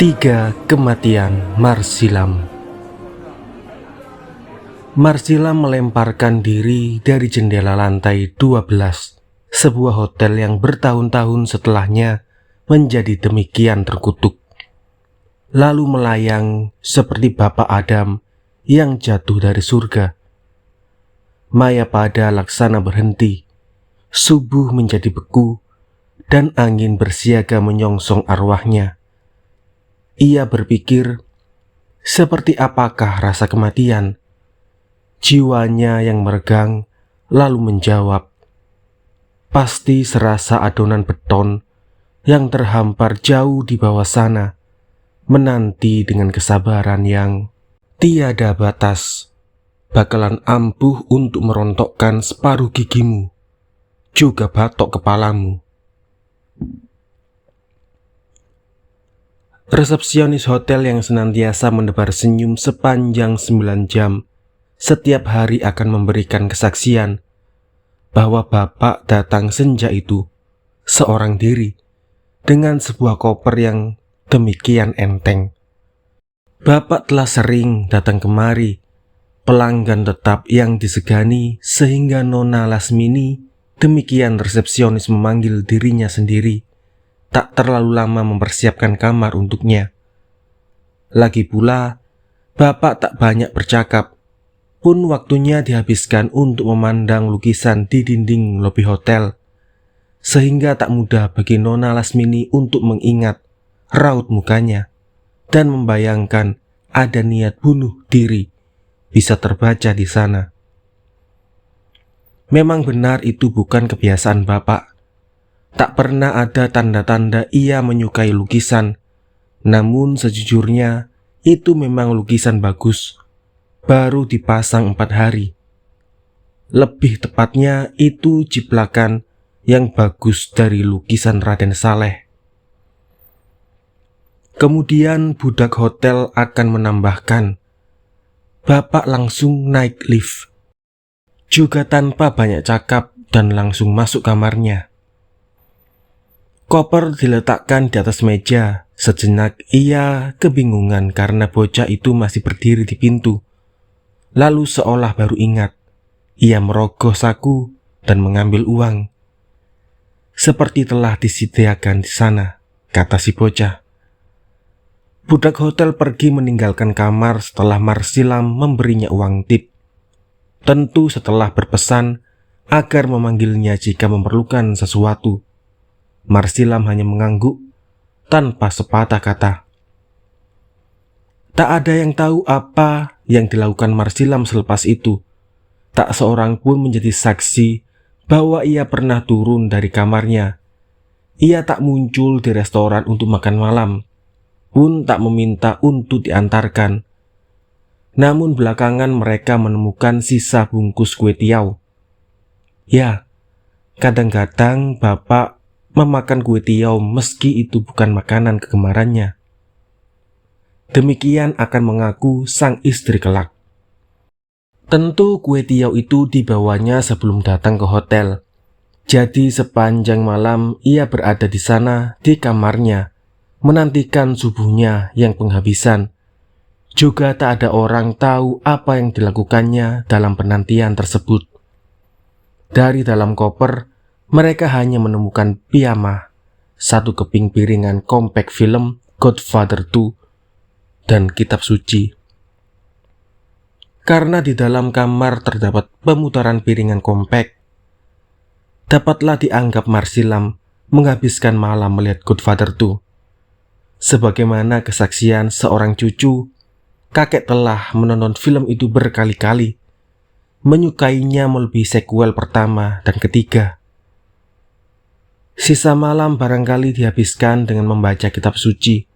3 Kematian Marsilam. Marsilam melemparkan diri dari jendela lantai 12 sebuah hotel yang bertahun-tahun setelahnya menjadi demikian terkutuk, lalu melayang seperti Bapak Adam yang jatuh dari surga. Mayapada laksana berhenti, subuh menjadi beku, dan angin bersiaga menyongsong arwahnya. Ia berpikir, seperti apakah rasa kematian? Jiwanya yang meregang lalu menjawab, pasti serasa adonan beton yang terhampar jauh di bawah sana, menanti dengan kesabaran yang tiada batas, bakalan ampuh untuk merontokkan separuh gigimu, juga batok kepalamu. Resepsionis hotel yang senantiasa menebar senyum sepanjang 9 jam setiap hari akan memberikan kesaksian bahwa Bapak datang senja itu seorang diri dengan sebuah koper yang demikian enteng. Bapak telah sering datang kemari, pelanggan tetap yang disegani, sehingga Nona Lasmini, demikian resepsionis, memanggil dirinya sendiri, tak terlalu lama mempersiapkan kamar untuknya. Lagi pula, Bapak tak banyak bercakap, pun waktunya dihabiskan untuk memandang lukisan di dinding lobi hotel, sehingga tak mudah bagi Nona Lasmini untuk mengingat raut mukanya dan membayangkan ada niat bunuh diri bisa terbaca di sana. Memang benar itu bukan kebiasaan Bapak. Tak pernah ada tanda-tanda ia menyukai lukisan, namun sejujurnya itu memang lukisan bagus, baru dipasang 4 hari. Lebih tepatnya itu ciplakan yang bagus dari lukisan Raden Saleh. Kemudian budak hotel akan menambahkan, Bapak langsung naik lift, juga tanpa banyak cakap, dan langsung masuk kamarnya. Koper diletakkan di atas meja. Sejenak ia kebingungan karena bocah itu masih berdiri di pintu. Lalu seolah baru ingat, ia merogoh saku dan mengambil uang. Seperti telah disediakan di sana, kata si bocah. Budak hotel pergi meninggalkan kamar setelah Marsilam memberinya uang tip. Tentu setelah berpesan agar memanggilnya jika memerlukan sesuatu. Marsilam hanya mengangguk tanpa sepatah kata. Tak ada yang tahu apa yang dilakukan Marsilam selepas itu. Tak seorang pun menjadi saksi bahwa ia pernah turun dari kamarnya. Ia tak muncul di restoran untuk makan malam, pun tak meminta untuk diantarkan. Namun belakangan mereka menemukan sisa bungkus kue tiaw. Ya, kadang-kadang Bapak memakan kue tiaw meski itu bukan makanan kegemarannya. Demikian akan mengaku sang istri kelak. Tentu kue tiaw itu dibawanya sebelum datang ke hotel. Jadi sepanjang malam ia berada di sana di kamarnya, menantikan subuhnya yang penghabisan. Juga tak ada orang tahu apa yang dilakukannya dalam penantian tersebut. Dari dalam koper, mereka hanya menemukan piyama, 1 keping piringan compact film Godfather 2, dan kitab suci. Karena di dalam kamar terdapat pemutaran piringan compact, dapatlah dianggap Marsilam menghabiskan malam melihat Godfather 2. Sebagaimana kesaksian seorang cucu, kakek telah menonton film itu berkali-kali, menyukainya melebihi sequel pertama dan ketiga. Sisa malam barangkali dihabiskan dengan membaca kitab suci.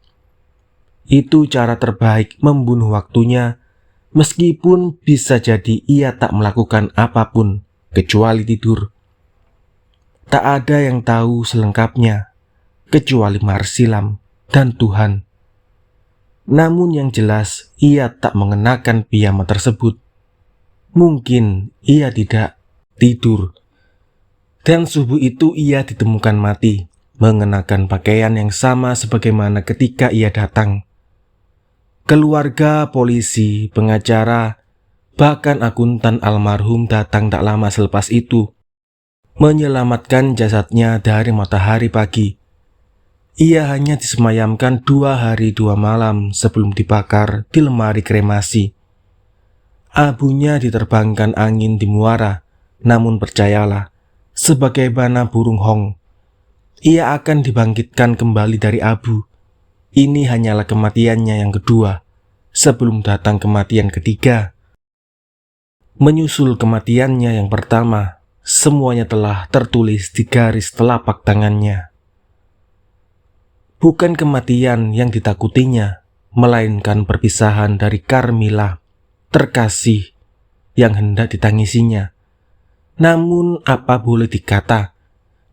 Itu cara terbaik membunuh waktunya, meskipun bisa jadi ia tak melakukan apapun kecuali tidur. Tak ada yang tahu selengkapnya, kecuali Marsilam dan Tuhan. Namun yang jelas ia tak mengenakan piyama tersebut. Mungkin ia tidak tidur. Dan subuh itu ia ditemukan mati, mengenakan pakaian yang sama sebagaimana ketika ia datang. Keluarga, polisi, pengacara, bahkan akuntan almarhum datang tak lama selepas itu, menyelamatkan jasadnya dari matahari pagi. Ia hanya disemayamkan 2 hari 2 malam sebelum dibakar di lemari kremasi. Abunya diterbangkan angin di muara, namun percayalah, sebagaimana burung hong, ia akan dibangkitkan kembali dari abu. Ini hanyalah kematiannya yang kedua, sebelum datang kematian ketiga. Menyusul kematiannya yang pertama, semuanya telah tertulis di garis telapak tangannya. Bukan kematian yang ditakutinya, melainkan perpisahan dari Carmilla, terkasih yang hendak ditangisinya. Namun apa boleh dikata,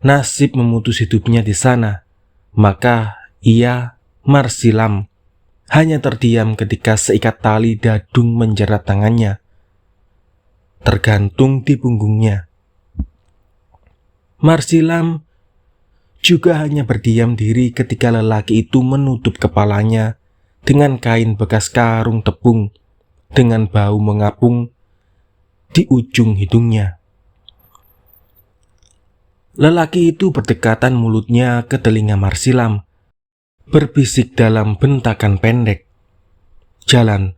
nasib memutus hidupnya di sana, maka ia, Marsilam, hanya terdiam ketika seikat tali dadung menjerat tangannya, tergantung di punggungnya. Marsilam juga hanya berdiam diri ketika lelaki itu menutup kepalanya dengan kain bekas karung tepung dengan bau mengapung di ujung hidungnya. Lelaki itu berdekatan mulutnya ke telinga Marsilam, berbisik dalam bentakan pendek, "Jalan."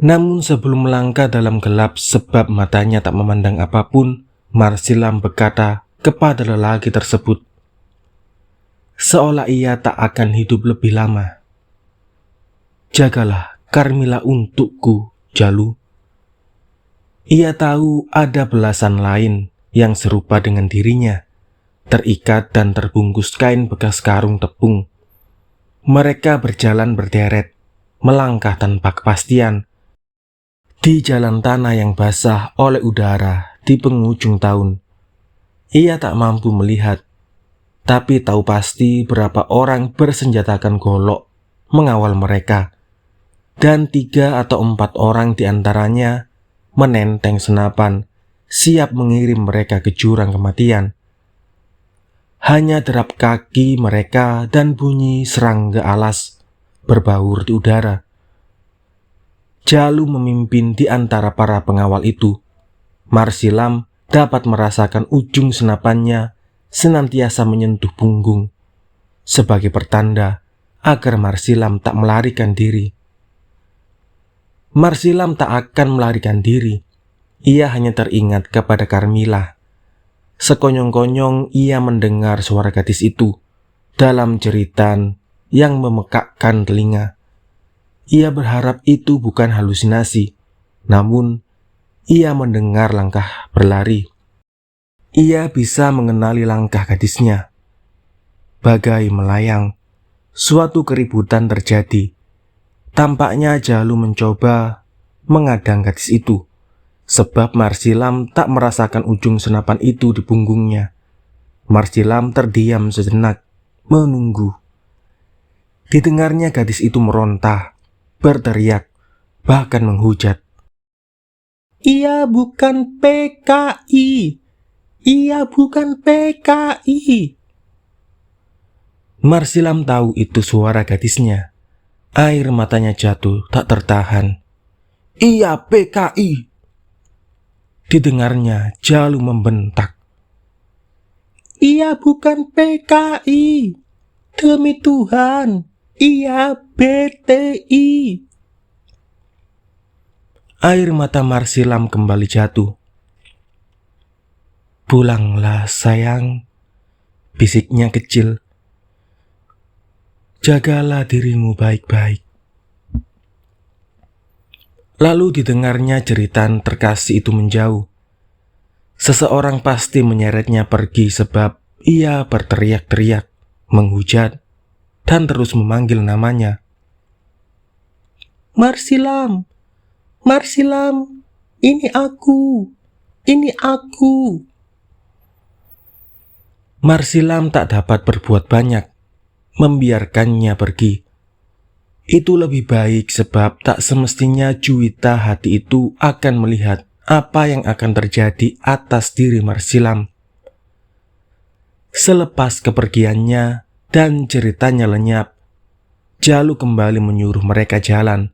Namun sebelum melangkah dalam gelap sebab matanya tak memandang apapun, Marsilam berkata kepada lelaki tersebut, seolah ia tak akan hidup lebih lama, "Jagalah Carmilla untukku, Jalu." Ia tahu ada belasan lain yang serupa dengan dirinya, terikat dan terbungkus kain bekas karung tepung. Mereka berjalan berderet, melangkah tanpa kepastian, di jalan tanah yang basah oleh udara di penghujung tahun. Ia tak mampu melihat, tapi tahu pasti berapa orang bersenjatakan golok mengawal mereka, dan 3 atau 4 orang diantaranya menenteng senapan, siap mengirim mereka ke jurang kematian. Hanya derap kaki mereka dan bunyi serangga alas berbaur di udara. Jalu memimpin di antara para pengawal itu. Marsilam dapat merasakan ujung senapannya senantiasa menyentuh punggung, sebagai pertanda agar Marsilam tak melarikan diri. Marsilam tak akan melarikan diri. Ia hanya teringat kepada Carmilla. Sekonyong-konyong ia mendengar suara gadis itu dalam jeritan yang memekakkan telinga. Ia berharap itu bukan halusinasi, namun ia mendengar langkah berlari. Ia bisa mengenali langkah gadisnya. Bagai melayang, suatu keributan terjadi. Tampaknya Jalu mencoba mengadang gadis itu, sebab Marsilam tak merasakan ujung senapan itu di punggungnya. Marsilam terdiam sejenak, menunggu. Didengarnya gadis itu meronta, berteriak, bahkan menghujat. "Ia bukan PKI! Ia bukan PKI!" Marsilam tahu itu suara gadisnya. Air matanya jatuh tak tertahan. "Ia PKI!" Didengarnya Jalu membentak. "Ia bukan PKI! Demi Tuhan, ia BTI!" Air mata Marsilam kembali jatuh. "Pulanglah sayang," bisiknya kecil. "Jagalah dirimu baik-baik." Lalu didengarnya jeritan terkasih itu menjauh. Seseorang pasti menyeretnya pergi sebab ia berteriak-teriak, menghujat, dan terus memanggil namanya. "Marsilam, Marsilam, ini aku, ini aku." Marsilam tak dapat berbuat banyak, membiarkannya pergi. Itu lebih baik sebab tak semestinya Juwita hati itu akan melihat apa yang akan terjadi atas diri Marsilam. Selepas kepergiannya dan ceritanya lenyap, Jalu kembali menyuruh mereka jalan.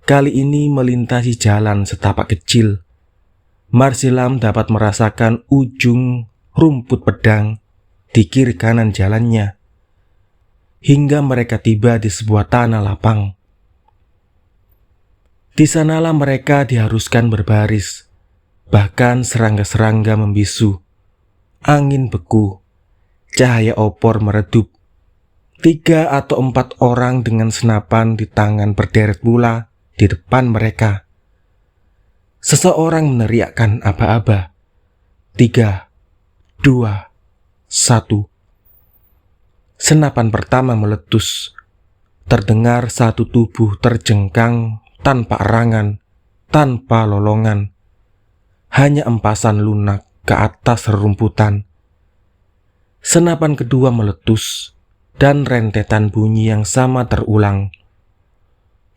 Kali ini melintasi jalan setapak kecil. Marsilam dapat merasakan ujung rumput pedang di kiri kanan jalannya, hingga mereka tiba di sebuah tanah lapang. Di sanalah mereka diharuskan berbaris. Bahkan serangga-serangga membisu, angin beku, cahaya opor meredup. 3 atau 4 orang dengan senapan di tangan berderet pula di depan mereka. Seseorang meneriakkan aba-aba. 3, 2, 1. Senapan pertama meletus. Terdengar satu tubuh terjengkang tanpa erangan, tanpa lolongan. Hanya empasan lunak ke atas rerumputan. Senapan kedua meletus, dan rentetan bunyi yang sama terulang.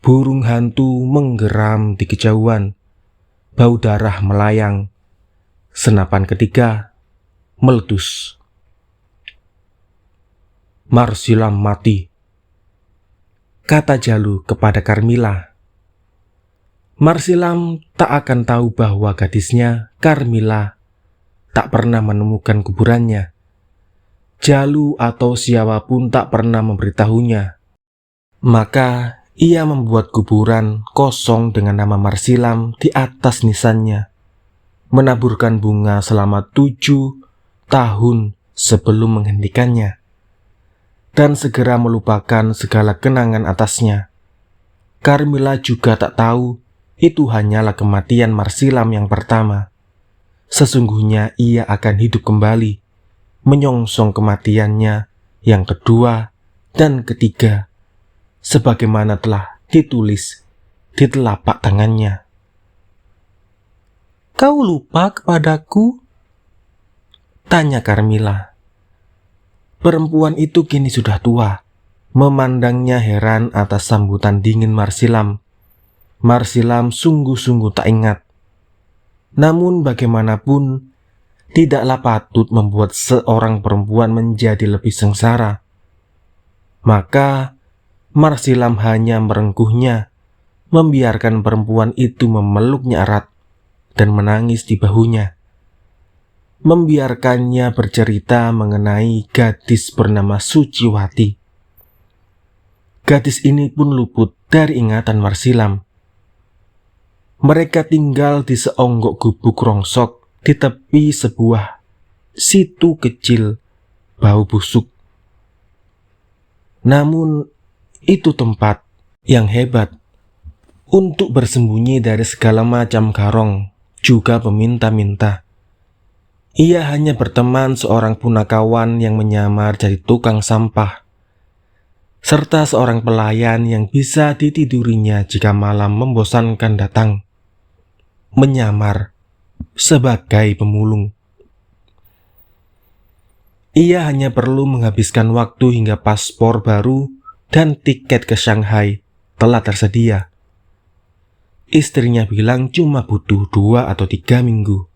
Burung hantu menggeram di kejauhan, bau darah melayang. Senapan ketiga meletus. Marsilam mati, kata Jalu kepada Carmilla. Marsilam tak akan tahu bahwa gadisnya, Carmilla, tak pernah menemukan kuburannya. Jalu atau siapapun tak pernah memberitahunya. Maka ia membuat kuburan kosong dengan nama Marsilam di atas nisannya, menaburkan bunga selama 7 tahun sebelum menghentikannya, dan segera melupakan segala kenangan atasnya. Carmilla juga tak tahu itu hanyalah kematian Marsilam yang pertama. Sesungguhnya ia akan hidup kembali, menyongsong kematiannya yang kedua dan ketiga, sebagaimana telah ditulis di telapak tangannya. "Kau lupa kepadaku?" tanya Carmilla. Perempuan itu kini sudah tua, memandangnya heran atas sambutan dingin Marsilam. Marsilam sungguh-sungguh tak ingat. Namun bagaimanapun, tidaklah patut membuat seorang perempuan menjadi lebih sengsara. Maka Marsilam hanya merengkuhnya, membiarkan perempuan itu memeluknya erat dan menangis di bahunya. Membiarkannya bercerita mengenai gadis bernama Suciwati. Gadis ini pun luput dari ingatan Marsilam. Mereka tinggal di seonggok gubuk rongsok di tepi sebuah situ kecil bau busuk. Namun itu tempat yang hebat untuk bersembunyi dari segala macam garong, juga peminta-minta. Ia hanya berteman seorang punakawan yang menyamar jadi tukang sampah, serta seorang pelayan yang bisa ditidurinya jika malam membosankan datang, menyamar sebagai pemulung. Ia hanya perlu menghabiskan waktu hingga paspor baru dan tiket ke Shanghai telah tersedia. Istrinya bilang cuma butuh 2 atau 3 minggu.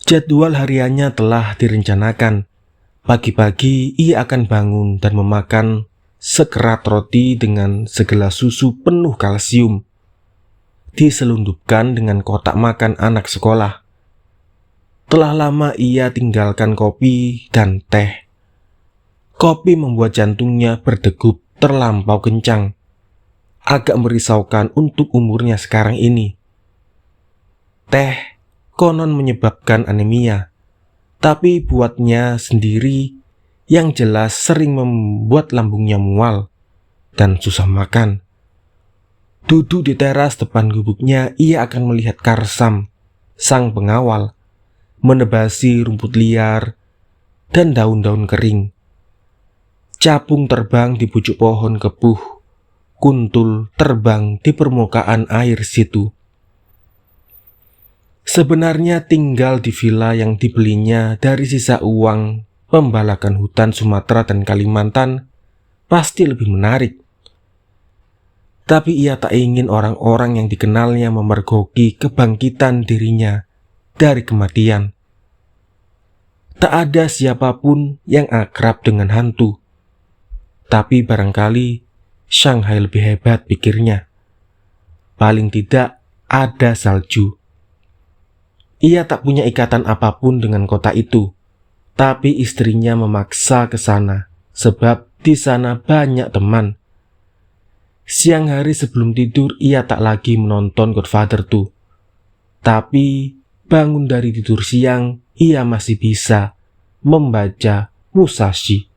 Jadwal hariannya telah direncanakan. Pagi-pagi ia akan bangun dan memakan sekerat roti dengan segelas susu penuh kalsium, diselundupkan dengan kotak makan anak sekolah. Telah lama ia tinggalkan kopi dan teh. Kopi membuat jantungnya berdegup terlampau kencang, agak merisaukan untuk umurnya sekarang ini. Teh konon menyebabkan anemia, tapi buatnya sendiri yang jelas sering membuat lambungnya mual dan susah makan. Duduk di teras depan gubuknya, ia akan melihat Karsam, sang pengawal, menebasi rumput liar dan daun-daun kering. Capung terbang di pucuk pohon kepuh, kuntul terbang di permukaan air situ. Sebenarnya tinggal di villa yang dibelinya dari sisa uang pembalakan hutan Sumatera dan Kalimantan pasti lebih menarik. Tapi ia tak ingin orang-orang yang dikenalnya memergoki kebangkitan dirinya dari kematian. Tak ada siapapun yang akrab dengan hantu. Tapi barangkali Shanghai lebih hebat, pikirnya. Paling tidak ada salju. Ia tak punya ikatan apapun dengan kota itu. Tapi istrinya memaksa ke sana, sebab di sana banyak teman. Siang hari sebelum tidur ia tak lagi menonton Godfather 2. Tapi bangun dari tidur siang, ia masih bisa membaca Musashi.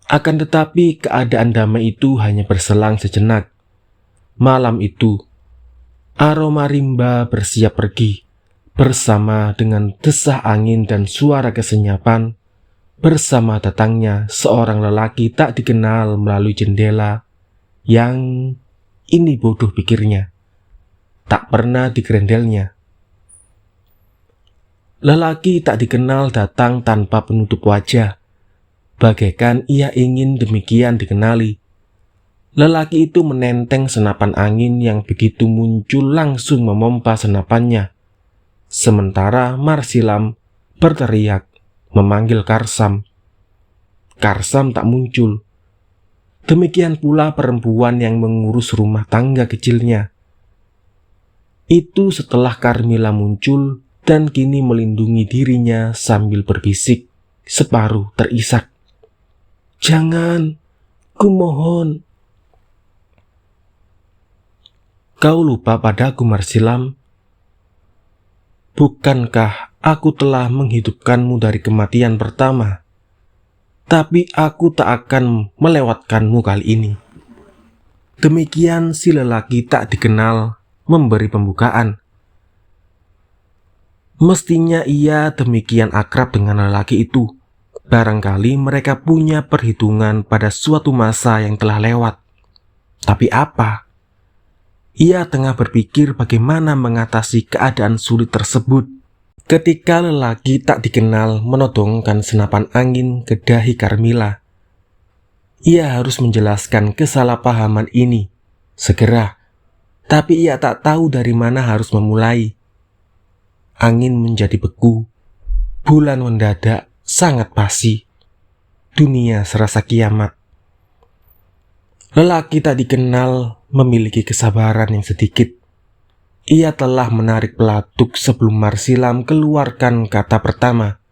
Akan tetapi keadaan damai itu hanya berselang sejenak. Malam itu, aroma rimba bersiap pergi, bersama dengan desah angin dan suara kesenyapan, bersama datangnya seorang lelaki tak dikenal melalui jendela yang ini bodoh, pikirnya, tak pernah digerendelnya. Lelaki tak dikenal datang tanpa penutup wajah, bagaikan ia ingin demikian dikenali. Lelaki itu menenteng senapan angin yang begitu muncul langsung memompa senapannya. Sementara Marsilam berteriak memanggil Karsam. Karsam tak muncul. Demikian pula perempuan yang mengurus rumah tangga kecilnya. Itu setelah Carmilla muncul dan kini melindungi dirinya sambil berbisik, separuh terisak. "Jangan, kumohon. Kau lupa padaku, Marsilam. Bukankah aku telah menghidupkanmu dari kematian pertama? Tapi aku tak akan melewatkanmu kali ini." Demikian si lelaki tak dikenal memberi pembukaan. Mestinya ia demikian akrab dengan lelaki itu. Barangkali mereka punya perhitungan pada suatu masa yang telah lewat. Tapi apa? Ia tengah berpikir bagaimana mengatasi keadaan sulit tersebut ketika lelaki tak dikenal menodongkan senapan angin ke dahi Carmilla. Ia harus menjelaskan kesalahpahaman ini segera, tapi ia tak tahu dari mana harus memulai. Angin menjadi beku, bulan mendadak sangat basi, dunia serasa kiamat. Lelaki tak dikenal memiliki kesabaran yang sedikit. Ia telah menarik pelatuk sebelum Marsilam keluarkan kata pertama.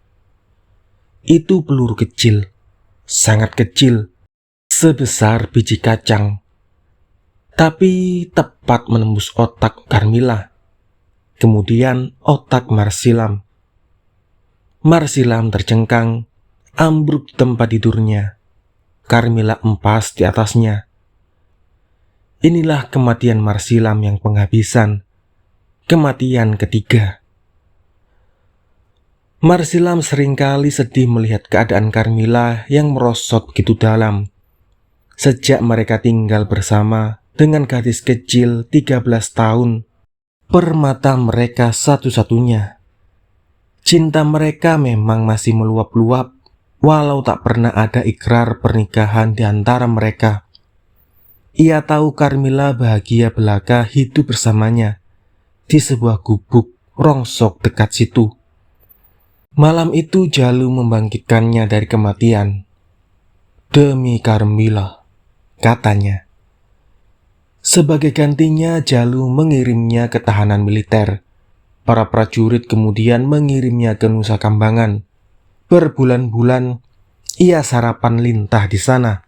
Itu peluru kecil, sangat kecil, sebesar biji kacang, tapi tepat menembus otak Carmilla. Kemudian otak Marsilam. Marsilam tercengkang, ambruk di tempat tidurnya. Carmilla empas di atasnya. Inilah kematian Marsilam yang penghabisan. Kematian ketiga. Marsilam seringkali sedih melihat keadaan Carmilla yang merosot begitu dalam. Sejak mereka tinggal bersama dengan gadis kecil 13 tahun, permata mereka satu-satunya. Cinta mereka memang masih meluap-luap, walau tak pernah ada ikrar pernikahan di antara mereka. Ia tahu Carmilla bahagia belaka hidup bersamanya di sebuah gubuk rongsok dekat situ. Malam itu Jalu membangkitkannya dari kematian. "Demi Carmilla," katanya. Sebagai gantinya, Jalu mengirimnya ke tahanan militer. Para prajurit kemudian mengirimnya ke Nusa Kambangan. Berbulan-bulan ia sarapan lintah di sana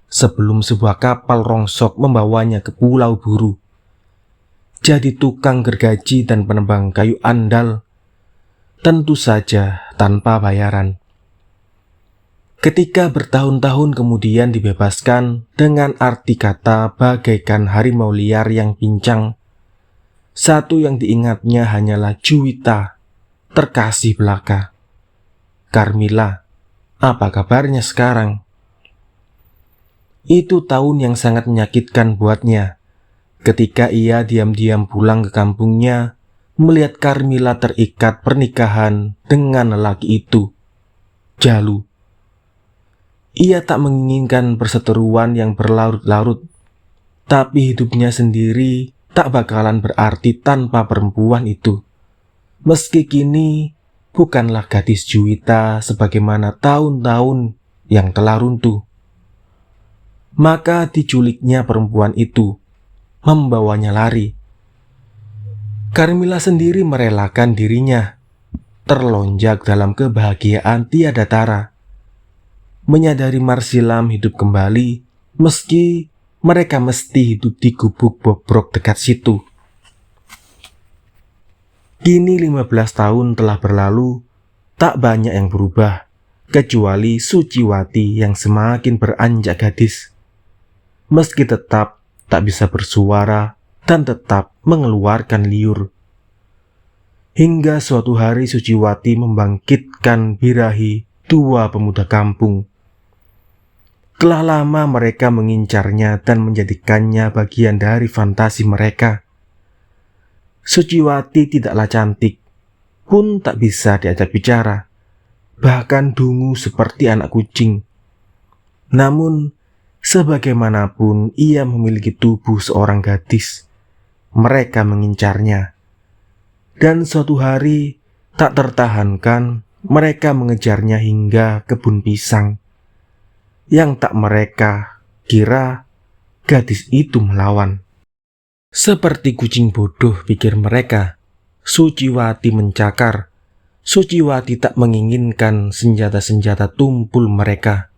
sebelum sebuah kapal rongsok membawanya ke Pulau Buru. Jadi tukang gergaji dan penebang kayu andal, tentu saja tanpa bayaran. Ketika bertahun-tahun kemudian dibebaskan dengan arti kata bagaikan harimau liar yang pincang, satu yang diingatnya hanyalah Juwita, terkasih belaka. "Carmilla, apa kabarnya sekarang?" Itu tahun yang sangat menyakitkan buatnya. Ketika ia diam-diam pulang ke kampungnya, melihat Carmilla terikat pernikahan dengan lelaki itu, Jalu. Ia tak menginginkan perseteruan yang berlarut-larut, tapi hidupnya sendiri tak bakalan berarti tanpa perempuan itu. Meski kini bukanlah gadis Juwita sebagaimana tahun-tahun yang telah runtuh. Maka diculiknya perempuan itu, membawanya lari. Carmilla sendiri merelakan dirinya, terlonjak dalam kebahagiaan tiada tara. Menyadari Marsilam hidup kembali, meski mereka mesti hidup di gubuk bobrok dekat situ. Kini 15 tahun telah berlalu, tak banyak yang berubah, kecuali Suciwati yang semakin beranjak gadis. Meski tetap tak bisa bersuara dan tetap mengeluarkan liur. Hingga suatu hari Suciwati membangkitkan birahi dua pemuda kampung. Telah lama mereka mengincarnya dan menjadikannya bagian dari fantasi mereka. Suciwati tidaklah cantik, pun tak bisa diajak bicara, bahkan dungu seperti anak kucing. Namun, sebagaimanapun ia memiliki tubuh seorang gadis, mereka mengincarnya. Dan suatu hari, tak tertahankan, mereka mengejarnya hingga kebun pisang. Yang tak mereka kira, gadis itu melawan. Seperti kucing bodoh, pikir mereka, Suciwati mencakar. Suciwati tak menginginkan senjata-senjata tumpul mereka.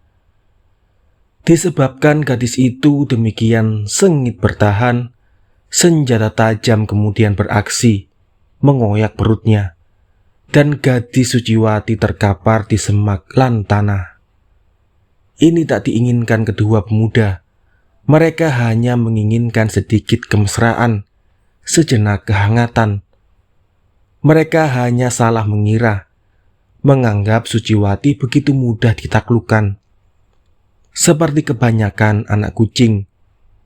Disebabkan gadis itu demikian sengit bertahan, senjata tajam kemudian beraksi, mengoyak perutnya, dan gadis Suciwati terkapar di semak lantana. Ini tak diinginkan kedua pemuda. Mereka hanya menginginkan sedikit kemesraan, sejenak kehangatan. Mereka hanya salah mengira, menganggap Suciwati begitu mudah ditaklukkan. Seperti kebanyakan anak kucing,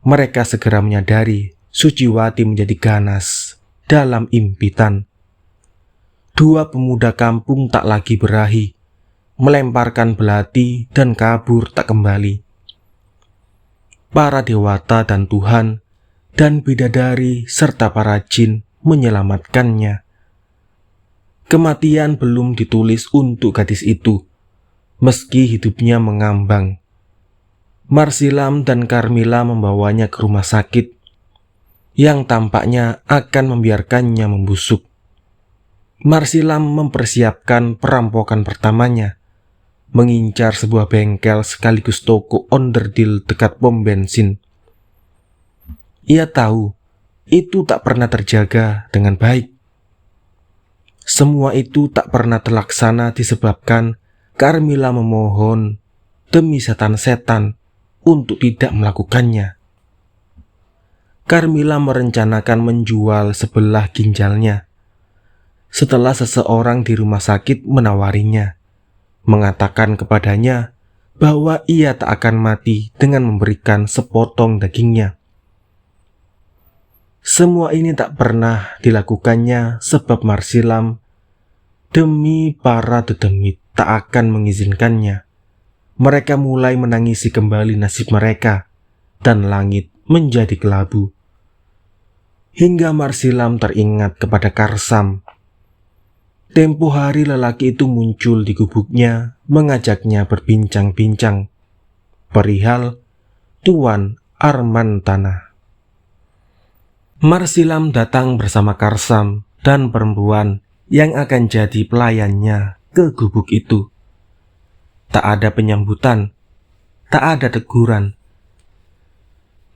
mereka segera menyadari Suciwati menjadi ganas dalam impitan. Dua pemuda kampung tak lagi berahi, melemparkan belati dan kabur tak kembali. Para dewata dan Tuhan dan bidadari serta para jin menyelamatkannya. Kematian belum ditulis untuk gadis itu, meski hidupnya mengambang. Marsilam dan Carmilla membawanya ke rumah sakit, yang tampaknya akan membiarkannya membusuk. Marsilam mempersiapkan perampokan pertamanya, mengincar sebuah bengkel sekaligus toko onderdil dekat pom bensin. Ia tahu itu tak pernah terjaga dengan baik. Semua itu tak pernah terlaksana disebabkan Carmilla memohon demi setan-setan untuk tidak melakukannya. Carmilla merencanakan menjual sebelah ginjalnya. Setelah seseorang di rumah sakit menawarinya, mengatakan kepadanya bahwa ia tak akan mati dengan memberikan sepotong dagingnya. Semua ini tak pernah dilakukannya sebab Marsilam demi para dedemit tak akan mengizinkannya. Mereka mulai menangisi kembali nasib mereka, dan langit menjadi kelabu. Hingga Marsilam teringat kepada Karsam. Tempo hari lelaki itu muncul di gubuknya, mengajaknya berbincang-bincang perihal Tuan Arman Tanah. Marsilam datang bersama Karsam dan perempuan yang akan jadi pelayannya ke gubuk itu. Tak ada penyambutan, tak ada teguran.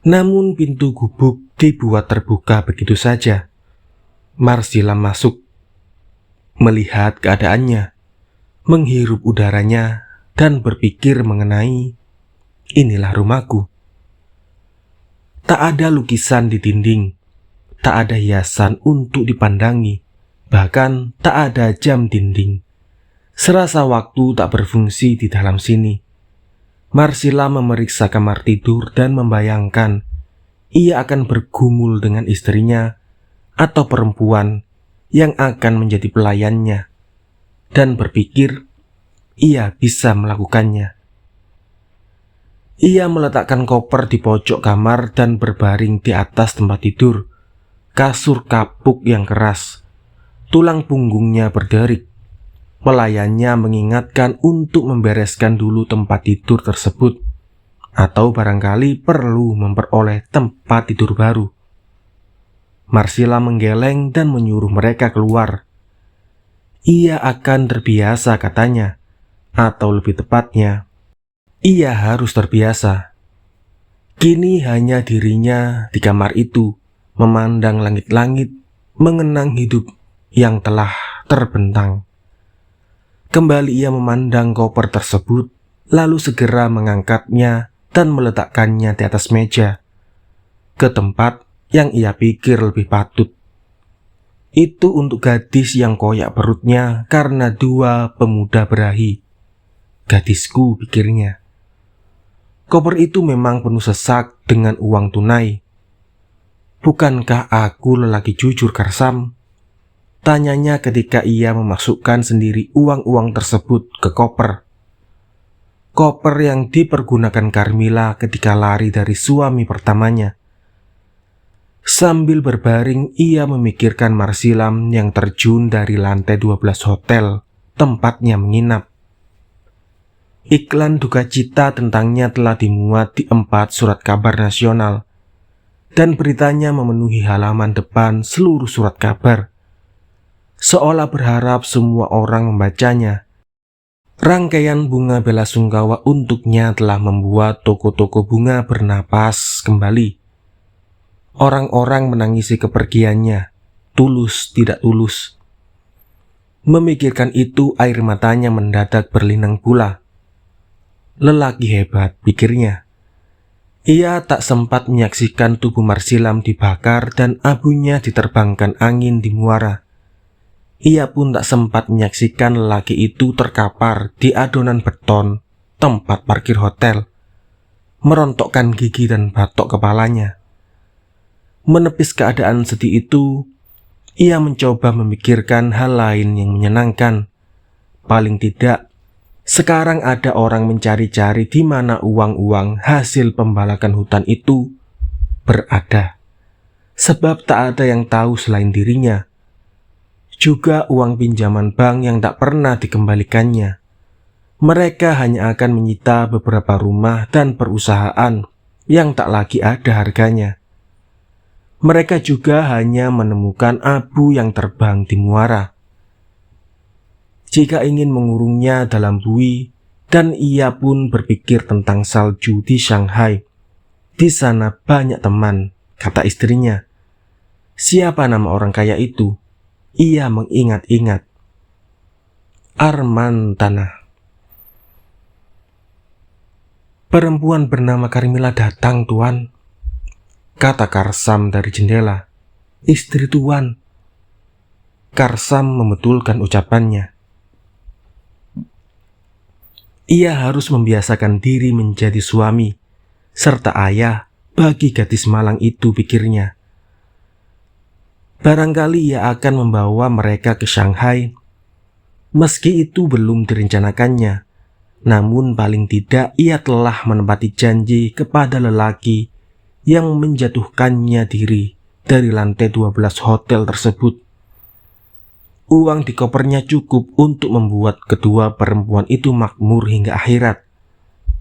Namun pintu gubuk dibuat terbuka begitu saja. Marsilam masuk, melihat keadaannya, menghirup udaranya, dan berpikir mengenai inilah rumahku. Tak ada lukisan di dinding, tak ada hiasan untuk dipandangi, bahkan tak ada jam dinding. Serasa waktu tak berfungsi di dalam sini. Marsilam memeriksa kamar tidur dan membayangkan ia akan bergumul dengan istrinya atau perempuan yang akan menjadi pelayannya, dan berpikir ia bisa melakukannya. Ia meletakkan koper di pojok kamar dan berbaring di atas tempat tidur. Kasur kapuk yang keras, tulang punggungnya berderik. Pelayannya mengingatkan untuk membereskan dulu tempat tidur tersebut, atau barangkali perlu memperoleh tempat tidur baru. Marsila menggeleng dan menyuruh mereka keluar. Ia akan terbiasa katanya, atau lebih tepatnya, ia harus terbiasa. Kini hanya dirinya di kamar itu, memandang langit-langit, mengenang hidup yang telah terbentang. Kembali ia memandang koper tersebut, lalu segera mengangkatnya dan meletakkannya di atas meja, ke tempat yang ia pikir lebih patut. Itu untuk gadis yang koyak perutnya karena 2 pemuda berahi. Gadisku, pikirnya. Koper itu memang penuh sesak dengan uang tunai. Bukankah aku lelaki jujur, Karsam? Tanyanya ketika ia memasukkan sendiri uang-uang tersebut ke koper. Koper yang dipergunakan Carmila ketika lari dari suami pertamanya. Sambil berbaring, ia memikirkan Marsilam yang terjun dari lantai 12 hotel tempatnya menginap. Iklan duka cita tentangnya telah dimuat di 4 surat kabar nasional, dan beritanya memenuhi halaman depan seluruh surat kabar, seolah berharap semua orang membacanya. Rangkaian bunga belasungkawa untuknya telah membuat toko-toko bunga bernapas kembali. Orang-orang menangisi kepergiannya, tulus tidak tulus. Memikirkan itu, air matanya mendadak berlinang pula. Lelaki hebat, pikirnya. Ia tak sempat menyaksikan tubuh Marsilam dibakar dan abunya diterbangkan angin di muara. Ia pun tak sempat menyaksikan lelaki itu terkapar di adonan beton tempat parkir hotel, merontokkan gigi dan batok kepalanya. Menepis keadaan sedih itu, ia mencoba memikirkan hal lain yang menyenangkan. Paling tidak, sekarang ada orang mencari-cari di mana uang-uang hasil pembalakan hutan itu berada. Sebab tak ada yang tahu selain dirinya. Juga uang pinjaman bank yang tak pernah dikembalikannya. Mereka hanya akan menyita beberapa rumah dan perusahaan yang tak lagi ada harganya. Mereka juga hanya menemukan abu yang terbang di muara. Jika ingin mengurungnya dalam bui, dan ia pun berpikir tentang salju di Shanghai. Di sana banyak teman, kata istrinya. Siapa nama orang kaya itu? Ia mengingat-ingat. Arman Tanah. Perempuan bernama Carmila datang, Tuan, kata Karsam dari jendela. Istri Tuan. Karsam membetulkan ucapannya. Ia harus membiasakan diri menjadi suami serta ayah bagi gadis malang itu, pikirnya. Barangkali ia akan membawa mereka ke Shanghai. Meski itu belum direncanakannya, namun paling tidak ia telah menepati janji kepada lelaki yang menjatuhkannya diri dari lantai 12 hotel tersebut. Uang di kopernya cukup untuk membuat kedua perempuan itu makmur hingga akhirat.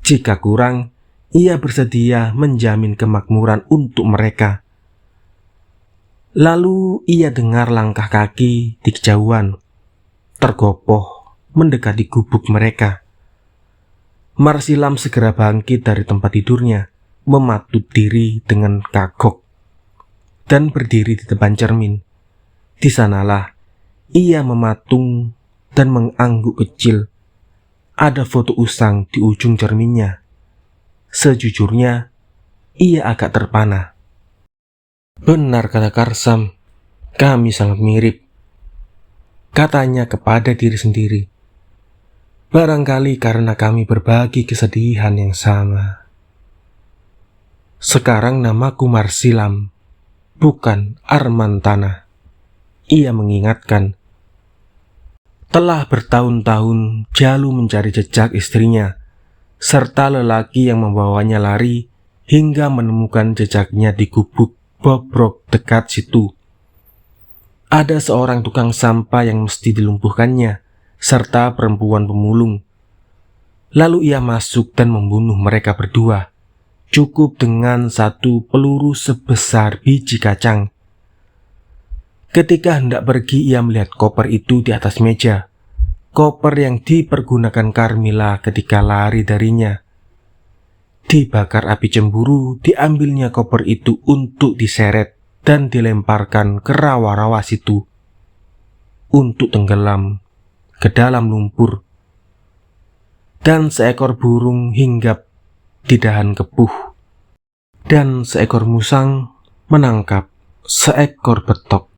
Jika kurang, ia bersedia menjamin kemakmuran untuk mereka. Lalu ia dengar langkah kaki di kejauhan, tergopoh mendekati gubuk mereka. Marsilam segera bangkit dari tempat tidurnya, mematut diri dengan kagok, dan berdiri di depan cermin. Di sanalah ia mematung dan mengangguk kecil. Ada foto usang di ujung cerminnya. Sejujurnya, ia agak terpana. Benar kata Karsam, kami sangat mirip, katanya kepada diri sendiri. Barangkali karena kami berbagi kesedihan yang sama. Sekarang namaku Marsilam, bukan Arman Tanah, ia mengingatkan. Telah bertahun-tahun Jalu mencari jejak istrinya, serta lelaki yang membawanya lari hingga menemukan jejaknya di gubuk bobrok dekat situ. Ada seorang tukang sampah yang mesti dilumpuhkannya, serta perempuan pemulung. Lalu ia masuk dan membunuh mereka berdua, cukup dengan satu peluru sebesar biji kacang. Ketika hendak pergi, ia melihat koper itu di atas meja, koper yang dipergunakan Carmilla ketika lari darinya. Dibakar api cemburu, diambilnya koper itu untuk diseret dan dilemparkan ke rawa-rawa situ untuk tenggelam ke dalam lumpur. Dan seekor burung hinggap di dahan kepuh, dan seekor musang menangkap seekor betok.